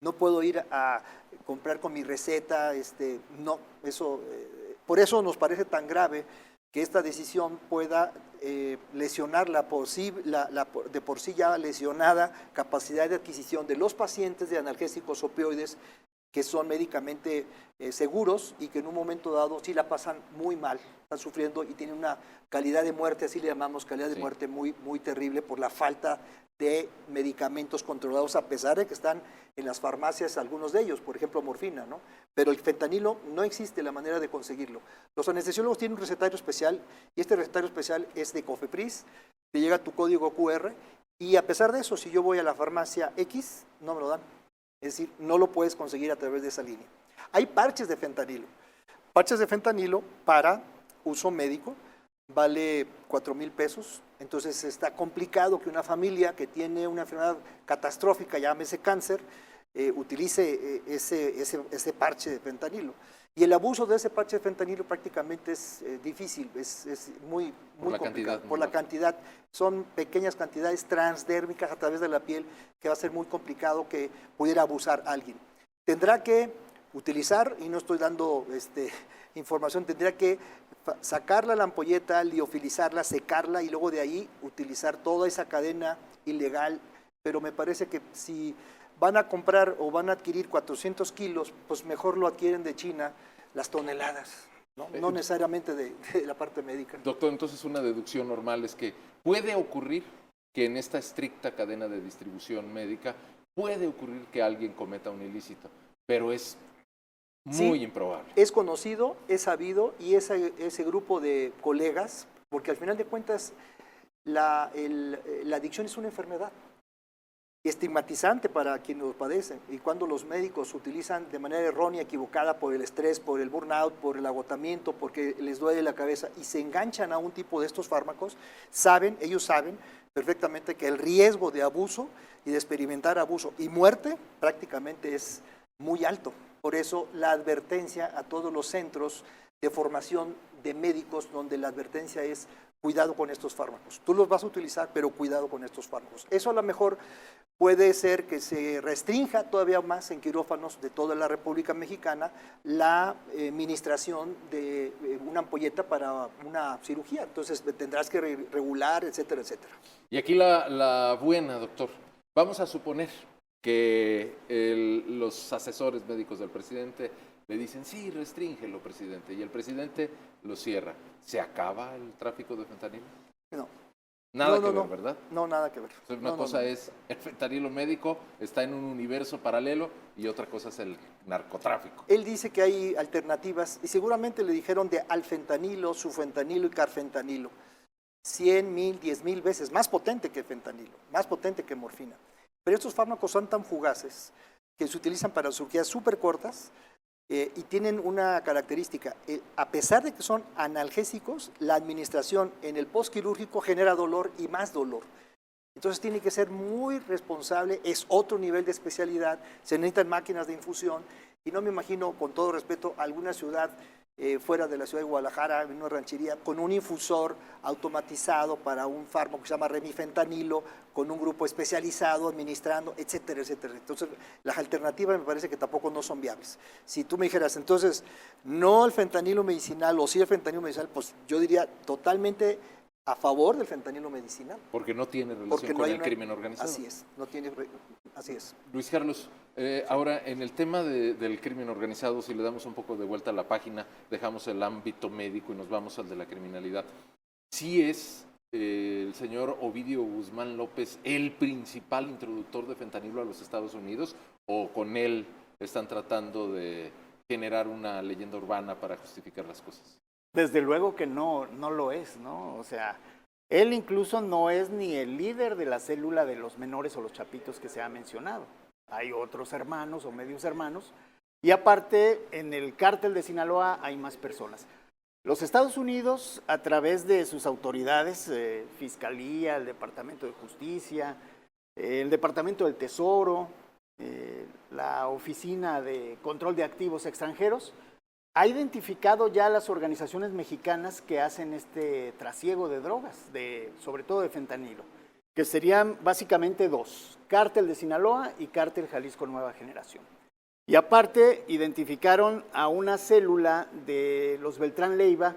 No puedo ir a comprar con mi receta, no, eso, por eso nos parece tan grave que esta decisión pueda lesionar de por sí ya lesionada capacidad de adquisición de los pacientes de analgésicos opioides que son médicamente seguros y que en un momento dado sí la pasan muy mal, están sufriendo y tienen una calidad de muerte, así le llamamos calidad de muerte muy, muy terrible por la falta de medicamentos controlados, a pesar de que están en las farmacias algunos de ellos, por ejemplo morfina, ¿no? Pero el fentanilo no existe la manera de conseguirlo. Los anestesiólogos tienen un recetario especial y este recetario especial es de Cofepris, te llega tu código QR y a pesar de eso, si yo voy a la farmacia X, no me lo dan. Es decir, no lo puedes conseguir a través de esa línea. Hay parches de fentanilo. Parches de fentanilo para uso médico, vale 4,000 pesos. Entonces está complicado que una familia que tiene una enfermedad catastrófica, llámese cáncer, utilice ese parche de fentanilo. Y el abuso de ese parche de fentanilo prácticamente es difícil, es muy complicado. Por la cantidad, son pequeñas cantidades transdérmicas a través de la piel que va a ser muy complicado que pudiera abusar alguien. Tendrá que utilizar, y no estoy dando información, tendría que sacarla la ampolleta, liofilizarla, secarla y luego de ahí utilizar toda esa cadena ilegal. Pero me parece que si van a comprar o van a adquirir 400 kilos, pues mejor lo adquieren de China, las toneladas, no necesariamente de la parte médica. Doctor, entonces una deducción normal es que puede ocurrir que en esta estricta cadena de distribución médica puede ocurrir que alguien cometa un ilícito, pero es muy improbable. Es conocido, es sabido, y ese grupo de colegas, porque al final de cuentas la adicción es una enfermedad estigmatizante para quienes lo padecen, y cuando los médicos utilizan de manera errónea, equivocada, por el estrés, por el burnout, por el agotamiento, porque les duele la cabeza y se enganchan a un tipo de estos fármacos, ellos saben perfectamente que el riesgo de abuso y de experimentar abuso y muerte prácticamente es muy alto. Por eso la advertencia a todos los centros de formación de médicos, donde la advertencia es cuidado con estos fármacos. Tú los vas a utilizar, pero cuidado con estos fármacos. Eso a lo mejor puede ser que se restrinja todavía más en quirófanos de toda la República Mexicana la administración de una ampolleta para una cirugía. Entonces tendrás que regular, etcétera, etcétera. Y aquí la buena, doctor. Vamos a suponer que los asesores médicos del presidente le dicen, sí, restríngelo, presidente, y el presidente lo cierra. ¿Se acaba el tráfico de fentanilo? No. Nada que ver, ¿verdad? No, nada que ver. Entonces, una cosa es el fentanilo médico, está en un universo paralelo, y otra cosa es el narcotráfico. Él dice que hay alternativas, y seguramente le dijeron de alfentanilo, sufentanilo y carfentanilo. 100, 1000, 10,000 veces más potente que fentanilo, más potente que morfina. Pero estos fármacos son tan fugaces que se utilizan para cirugías súper cortas y tienen una característica. A pesar de que son analgésicos, la administración en el postquirúrgico genera dolor y más dolor. Entonces tiene que ser muy responsable, es otro nivel de especialidad, se necesitan máquinas de infusión y no me imagino, con todo respeto, alguna ciudad fuera de la ciudad de Guadalajara, en una ranchería, con un infusor automatizado para un fármaco que se llama remifentanilo, con un grupo especializado administrando, etcétera, etcétera. Entonces, las alternativas me parece que tampoco no son viables. Si tú me dijeras, entonces, no el fentanilo medicinal o sí el fentanilo medicinal, pues yo diría totalmente a favor del fentanilo medicinal. Porque no tiene relación con el crimen organizado. Así es, no tiene, así es. Luis Carlos, ahora en el tema del crimen organizado, si le damos un poco de vuelta a la página, dejamos el ámbito médico y nos vamos al de la criminalidad. ¿Sí es el señor Ovidio Guzmán López el principal introductor de fentanilo a los Estados Unidos, o con él están tratando de generar una leyenda urbana para justificar las cosas? Desde luego que no lo es, ¿no? O sea, él incluso no es ni el líder de la célula de los menores o los chapitos que se ha mencionado. Hay otros hermanos o medios hermanos. Y aparte, en el cártel de Sinaloa hay más personas. Los Estados Unidos, a través de sus autoridades, Fiscalía, el Departamento de Justicia, el Departamento del Tesoro, la Oficina de Control de Activos Extranjeros, ha identificado ya las organizaciones mexicanas que hacen este trasiego de drogas, sobre todo de fentanilo, que serían básicamente dos: Cártel de Sinaloa y Cártel Jalisco Nueva Generación. Y aparte identificaron a una célula de los Beltrán Leiva,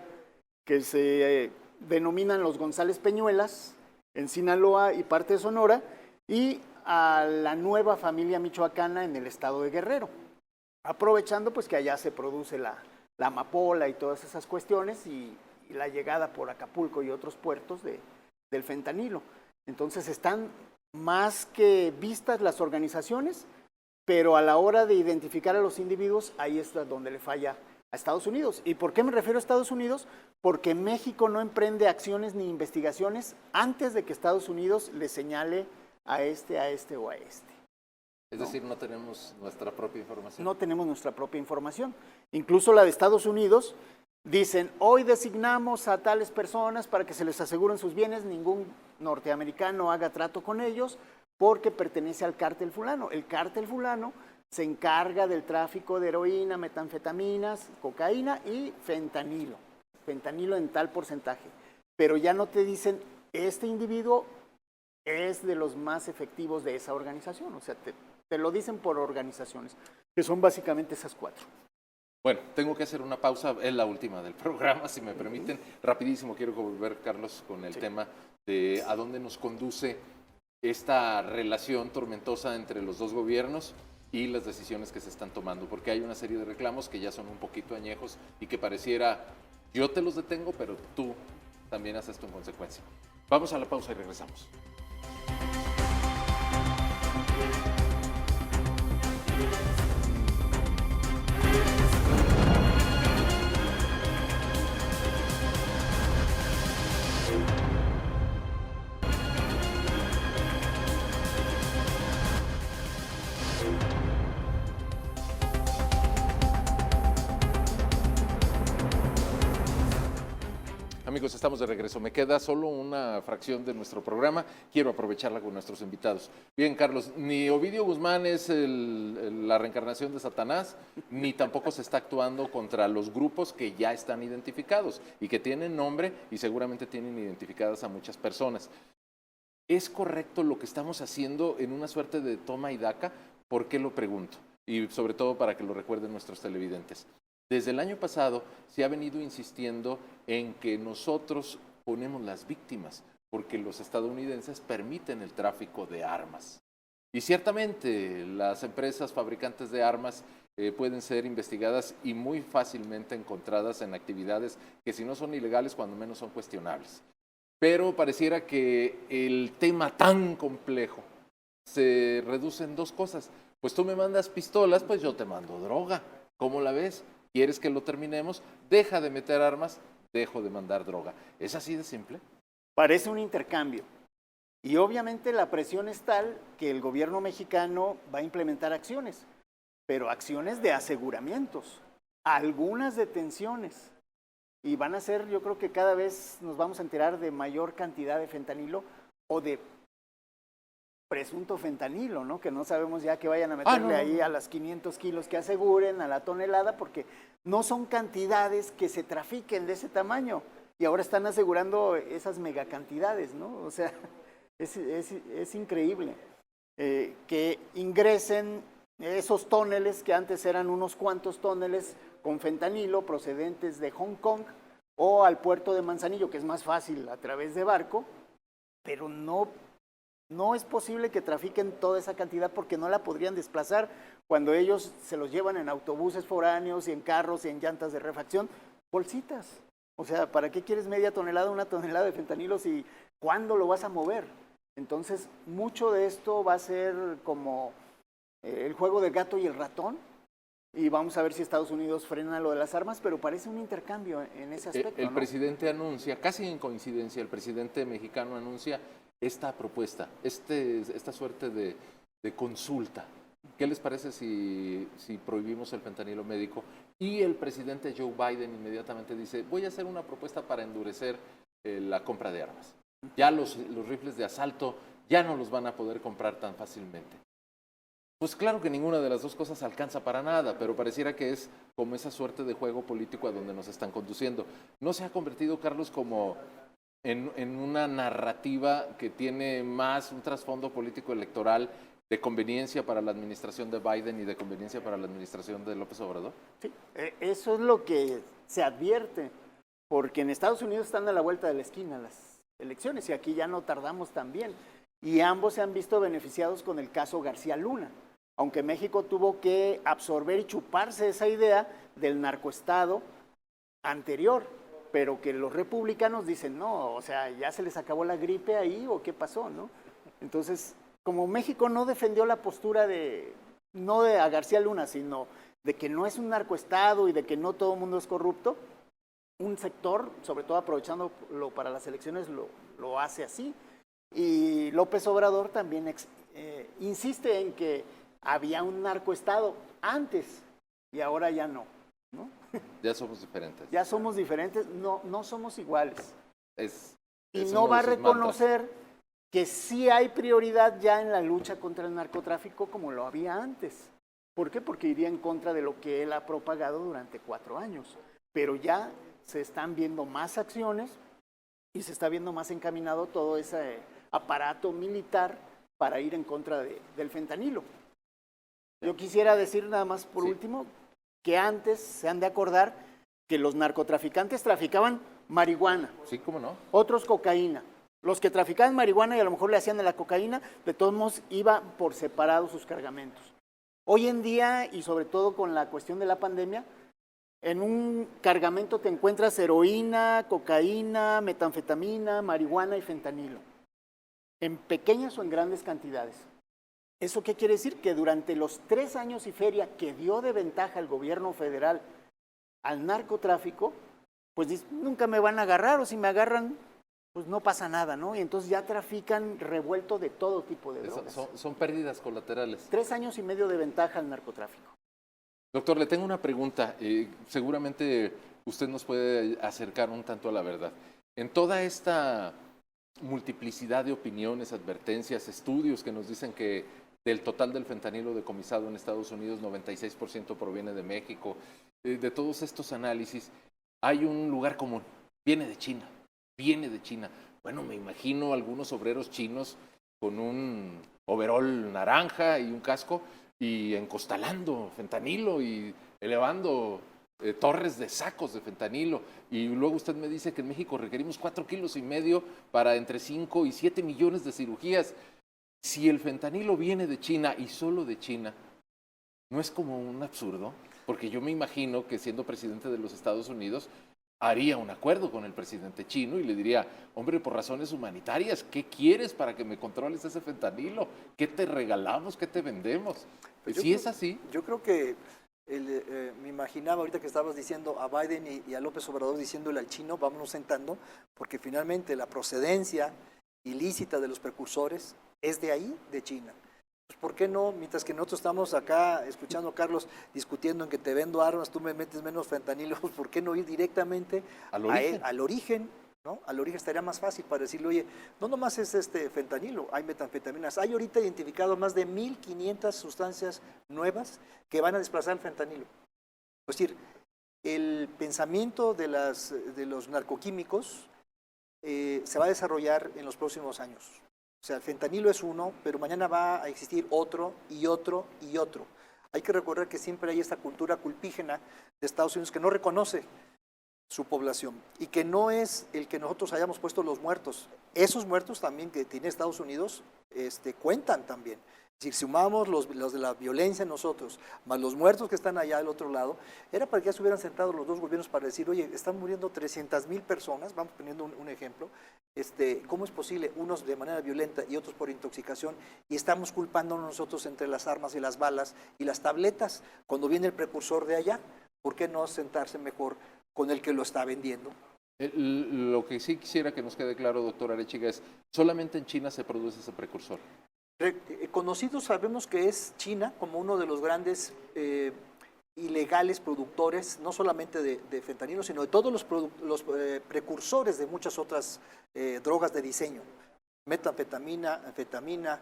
que se denominan los González Peñuelas, en Sinaloa y parte de Sonora, y a la Nueva Familia Michoacana en el estado de Guerrero, aprovechando pues que allá se produce la amapola y todas esas cuestiones y la llegada por Acapulco y otros puertos del fentanilo. Entonces están más que vistas las organizaciones, pero a la hora de identificar a los individuos, ahí es donde le falla a Estados Unidos. ¿Y por qué me refiero a Estados Unidos? Porque México no emprende acciones ni investigaciones antes de que Estados Unidos le señale a este o a este. Es decir, no tenemos nuestra propia información. No tenemos nuestra propia información. Incluso la de Estados Unidos dicen, hoy designamos a tales personas para que se les aseguren sus bienes, ningún norteamericano haga trato con ellos porque pertenece al cártel fulano. El cártel fulano se encarga del tráfico de heroína, metanfetaminas, cocaína y fentanilo. Fentanilo en tal porcentaje. Pero ya no te dicen, este individuo es de los más efectivos de esa organización. O sea, te lo dicen por organizaciones, que son básicamente esas 4. Bueno, tengo que hacer una pausa, es la última del programa, si me permiten. Rapidísimo, quiero volver, Carlos, con el tema de a dónde nos conduce esta relación tormentosa entre los dos gobiernos y las decisiones que se están tomando, porque hay una serie de reclamos que ya son un poquito añejos y que pareciera, yo te los detengo, pero tú también haces esto en consecuencia. Vamos a la pausa y regresamos. Amigos, estamos de regreso. Me queda solo una fracción de nuestro programa. Quiero aprovecharla con nuestros invitados. Bien, Carlos, ni Ovidio Guzmán es la reencarnación de Satanás, ni tampoco se está actuando contra los grupos que ya están identificados y que tienen nombre y seguramente tienen identificadas a muchas personas. ¿Es correcto lo que estamos haciendo en una suerte de toma y daca? ¿Por qué lo pregunto? Y sobre todo para que lo recuerden nuestros televidentes. Desde el año pasado se ha venido insistiendo en que nosotros ponemos las víctimas porque los estadounidenses permiten el tráfico de armas. Y ciertamente las empresas fabricantes de armas pueden ser investigadas y muy fácilmente encontradas en actividades que si no son ilegales, cuando menos son cuestionables. Pero pareciera que el tema tan complejo se reduce en 2 cosas. Pues tú me mandas pistolas, pues yo te mando droga. ¿Cómo la ves? ¿Quieres que lo terminemos? Deja de meter armas, dejo de mandar droga. ¿Es así de simple? Parece un intercambio. Y obviamente la presión es tal que el gobierno mexicano va a implementar acciones, pero acciones de aseguramientos, algunas detenciones. Y van a ser, yo creo que cada vez nos vamos a enterar de mayor cantidad de fentanilo o de presunto fentanilo, ¿no? Que no sabemos ya que vayan a meterle ahí a las 500 kilos que aseguren, a la tonelada, porque no son cantidades que se trafiquen de ese tamaño. Y ahora están asegurando esas megacantidades, ¿no? O sea, es increíble que ingresen esos tóneles que antes eran unos cuantos tóneles con fentanilo procedentes de Hong Kong o al puerto de Manzanillo, que es más fácil a través de barco, pero no es posible que trafiquen toda esa cantidad porque no la podrían desplazar cuando ellos se los llevan en autobuses foráneos y en carros y en llantas de refacción, bolsitas. O sea, ¿para qué quieres media tonelada, 1 tonelada de fentanilo si cuándo lo vas a mover? Entonces, mucho de esto va a ser como el juego del gato y el ratón, y vamos a ver si Estados Unidos frena lo de las armas, pero parece un intercambio en ese aspecto. El presidente anuncia, casi en coincidencia, el presidente mexicano anuncia esta propuesta, esta suerte de consulta. ¿Qué les parece si prohibimos el fentanilo médico? Y el presidente Joe Biden inmediatamente dice, voy a hacer una propuesta para endurecer la compra de armas. Ya los rifles de asalto ya no los van a poder comprar tan fácilmente. Pues claro que ninguna de las dos cosas alcanza para nada, pero pareciera que es como esa suerte de juego político a donde nos están conduciendo. ¿No se ha convertido, Carlos, como en una narrativa que tiene más un trasfondo político electoral de conveniencia para la administración de Biden y de conveniencia para la administración de López Obrador? Sí, eso es lo que se advierte, porque en Estados Unidos están a la vuelta de la esquina las elecciones y aquí ya no tardamos tan bien. Y ambos se han visto beneficiados con el caso García Luna, aunque México tuvo que absorber y chuparse esa idea del narcoestado anterior, pero que los republicanos dicen, no, o sea, ya se les acabó la gripe ahí o qué pasó, ¿no? Entonces, como México no defendió la postura no de a García Luna, sino de que no es un narcoestado y de que no todo el mundo es corrupto, un sector, sobre todo aprovechándolo para las elecciones, lo hace así. Y López Obrador también insiste en que había un narcoestado antes y ahora ya no, ¿no? Ya somos diferentes. Ya somos diferentes, no somos iguales. Y Es no uno va a de sus reconocer que sí hay prioridad ya en la lucha contra el narcotráfico como lo había antes. ¿Por qué? Porque iría en contra de lo que él ha propagado durante 4 años. Pero ya se están viendo más acciones y se está viendo más encaminado todo ese aparato militar para ir en contra del fentanilo. Yo quisiera decir nada más por último que antes se han de acordar que los narcotraficantes traficaban marihuana. Sí, ¿cómo no? Otros cocaína. Los que traficaban marihuana y a lo mejor le hacían de la cocaína, de todos modos iba por separado sus cargamentos. Hoy en día, y sobre todo con la cuestión de la pandemia, en un cargamento te encuentras heroína, cocaína, metanfetamina, marihuana y fentanilo, en pequeñas o en grandes cantidades. ¿Eso qué quiere decir? Que durante los 3 años y feria que dio de ventaja el gobierno federal al narcotráfico, pues nunca me van a agarrar, o si me agarran, pues no pasa nada, ¿no? Y entonces ya trafican revuelto de todo tipo de drogas. Son pérdidas colaterales. 3 años y medio de ventaja al narcotráfico. Doctor, le tengo una pregunta. Seguramente usted nos puede acercar un tanto a la verdad. En toda esta multiplicidad de opiniones, advertencias, estudios que nos dicen que del total del fentanilo decomisado en Estados Unidos, 96% proviene de México, de todos estos análisis, hay un lugar común, viene de China. Bueno, me imagino algunos obreros chinos con un overol naranja y un casco y encostalando fentanilo y elevando torres de sacos de fentanilo. Y luego usted me dice que en México requerimos 4,5 kilos para entre 5 y 7 millones de cirugías. Si el fentanilo viene de China y solo de China, ¿no es como un absurdo? Porque yo me imagino que siendo presidente de los Estados Unidos haría un acuerdo con el presidente chino y le diría, hombre, por razones humanitarias, ¿qué quieres para que me controles ese fentanilo? ¿Qué te regalamos? ¿Qué te vendemos? Pues ¿Sí es así? Yo creo que me imaginaba ahorita que estabas diciendo a Biden y a López Obrador diciéndole al chino, vámonos sentando, porque finalmente la procedencia ilícita de los precursores es de ahí, de China. Pues, ¿por qué no? Mientras que nosotros estamos acá escuchando a Carlos discutiendo en que te vendo armas, tú me metes menos fentanilo, pues, ¿por qué no ir directamente al origen? ¿No? Al origen estaría más fácil para decirle, oye, no nomás es este fentanilo, hay metanfetaminas. Hay ahorita identificado más de 1,500 sustancias nuevas que van a desplazar el fentanilo. Es decir, el pensamiento de los narcoquímicos se va a desarrollar en los próximos años. O sea, el fentanilo es uno, pero mañana va a existir otro y otro y otro. Hay que recordar que siempre hay esta cultura culpígena de Estados Unidos que no reconoce su población y que no es el que nosotros hayamos puesto los muertos. Esos muertos también que tiene Estados Unidos cuentan también. Si sumamos los de la violencia en nosotros, más los muertos que están allá al otro lado, era para que ya se hubieran sentado los dos gobiernos para decir, oye, están muriendo 300,000 personas, vamos poniendo un ejemplo, ¿cómo es posible? Unos de manera violenta y otros por intoxicación, y estamos culpándonos nosotros entre las armas y las balas y las tabletas, cuando viene el precursor de allá. ¿Por qué no sentarse mejor con el que lo está vendiendo? Lo que sí quisiera que nos quede claro, doctor Arechiga, es solamente en China se produce ese precursor. Conocidos sabemos que es China como uno de los grandes ilegales productores, no solamente de fentanilo, sino de todos los precursores de muchas otras drogas de diseño. Metanfetamina, anfetamina,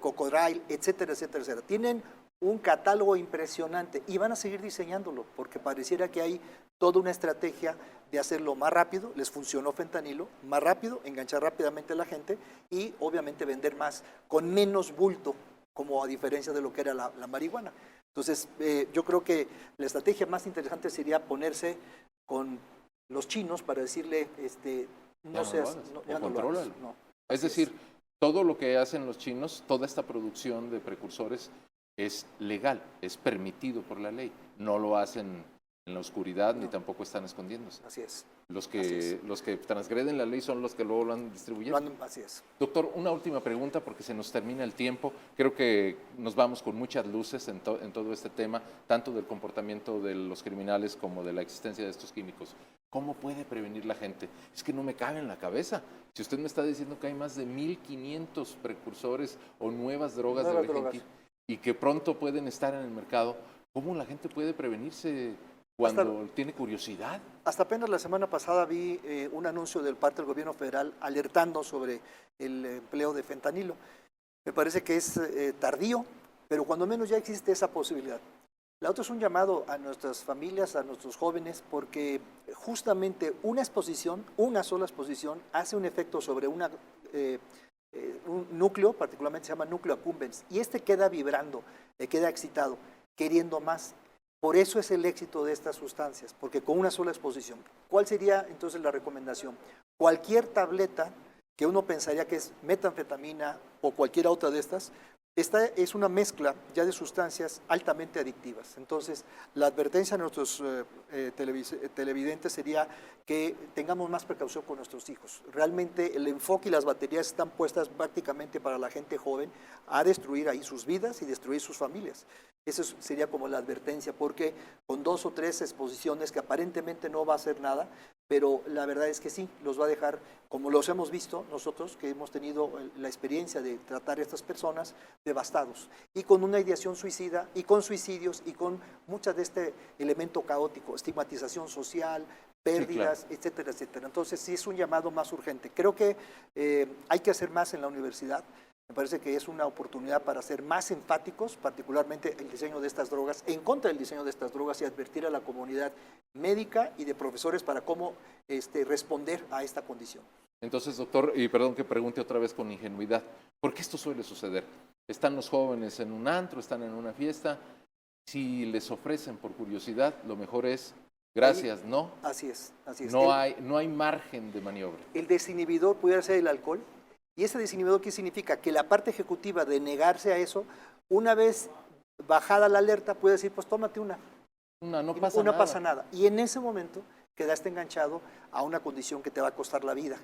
cocodrilo, etcétera, etcétera, etcétera. Tienen un catálogo impresionante y van a seguir diseñándolo porque pareciera que hay toda una estrategia de hacerlo más rápido, les funcionó fentanilo, más rápido, enganchar rápidamente a la gente y obviamente vender más, con menos bulto, como a diferencia de lo que era la marihuana. Entonces, yo creo que la estrategia más interesante sería ponerse con los chinos para decirle, no seas, ya no lo hagas. No. Es decir, todo lo que hacen los chinos, toda esta producción de precursores es legal, es permitido por la ley, no lo hacen en la oscuridad ni tampoco están escondiéndose. Así es. Los que transgreden la ley son los que luego lo han distribuido. Así es. Doctor, una última pregunta porque se nos termina el tiempo. Creo que nos vamos con muchas luces en todo este tema, tanto del comportamiento de los criminales como de la existencia de estos químicos. ¿Cómo puede prevenir la gente? Es que no me cabe en la cabeza. Si usted me está diciendo que hay más de 1,500 precursores o nuevas drogas de origen y que pronto pueden estar en el mercado, ¿cómo la gente puede prevenirse cuando tiene curiosidad? Hasta apenas la semana pasada vi un anuncio del parte del gobierno federal alertando sobre el empleo de fentanilo. Me parece que es tardío, pero cuando menos ya existe esa posibilidad. La otra es un llamado a nuestras familias, a nuestros jóvenes, porque justamente una sola exposición, hace un efecto sobre un núcleo, particularmente se llama núcleo accumbens, y este queda vibrando, queda excitado, queriendo más. Por eso es el éxito de estas sustancias, porque con una sola exposición. ¿Cuál sería entonces la recomendación? Cualquier tableta que uno pensaría que es metanfetamina o cualquier otra de estas, esta es una mezcla ya de sustancias altamente adictivas. Entonces, la advertencia a nuestros televidentes sería que tengamos más precaución con nuestros hijos. Realmente el enfoque y las baterías están puestas prácticamente para la gente joven a destruir ahí sus vidas y destruir sus familias. Eso sería como la advertencia, porque con 2 o 3 exposiciones que aparentemente no va a hacer nada, pero la verdad es que sí, los va a dejar, como los hemos visto nosotros, que hemos tenido la experiencia de tratar a estas personas, devastados, y con una ideación suicida, y con suicidios, y con muchas de este elemento caótico, estigmatización social, pérdidas, sí, claro, etcétera, etcétera. Entonces sí es un llamado más urgente. Creo que hay que hacer más en la universidad. Me parece que es una oportunidad para ser más enfáticos, particularmente el diseño de estas drogas, en contra del diseño de estas drogas, y advertir a la comunidad médica y de profesores para cómo responder a esta condición. Entonces, doctor, y perdón que pregunte otra vez con ingenuidad, ¿por qué esto suele suceder? Están los jóvenes en un antro, están en una fiesta, si les ofrecen por curiosidad, lo mejor es gracias, ¿no? Así es, así es. No hay margen de maniobra. El desinhibidor pudiera ser el alcohol. ¿Y ese desinhibidor qué significa? Que la parte ejecutiva de negarse a eso, una vez bajada la alerta, puede decir, pues tómate una. No pasa nada. Y en ese momento quedaste enganchado a una condición que te va a costar la vida.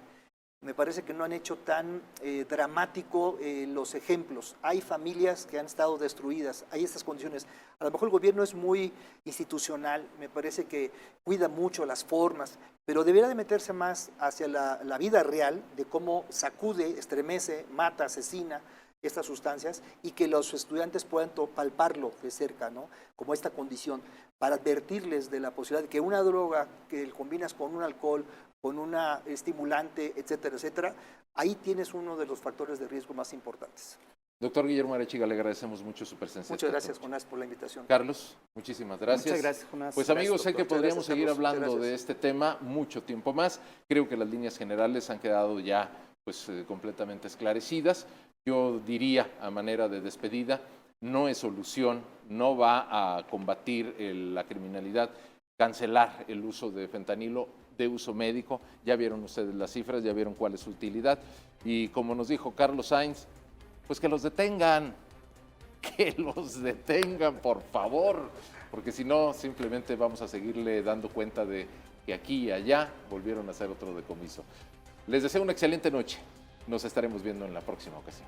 Me parece que no han hecho tan dramático los ejemplos. Hay familias que han estado destruidas, hay estas condiciones. A lo mejor el gobierno es muy institucional, me parece que cuida mucho las formas, pero debería de meterse más hacia la vida real de cómo sacude, estremece, mata, asesina estas sustancias, y que los estudiantes puedan palparlo de cerca, ¿no? Como esta condición, para advertirles de la posibilidad de que una droga que combinas con un alcohol, con una estimulante, etcétera, etcétera, ahí tienes uno de los factores de riesgo más importantes. Doctor Guillermo Arechiga, le agradecemos mucho su presencia. Muchas gracias, Jonás, por la invitación. Carlos, muchísimas gracias. Muchas gracias, Jonás. Pues amigos, sé que podríamos seguir hablando de este tema mucho tiempo más. Creo que las líneas generales han quedado ya pues completamente esclarecidas. Yo diría, a manera de despedida, no es solución, no va a combatir la criminalidad, cancelar el uso de fentanilo de uso médico. Ya vieron ustedes las cifras, ya vieron cuál es su utilidad. Y como nos dijo Carlos Sainz, pues que los detengan, por favor, porque si no, simplemente vamos a seguirle dando cuenta de que aquí y allá volvieron a hacer otro decomiso. Les deseo una excelente noche. Nos estaremos viendo en la próxima ocasión.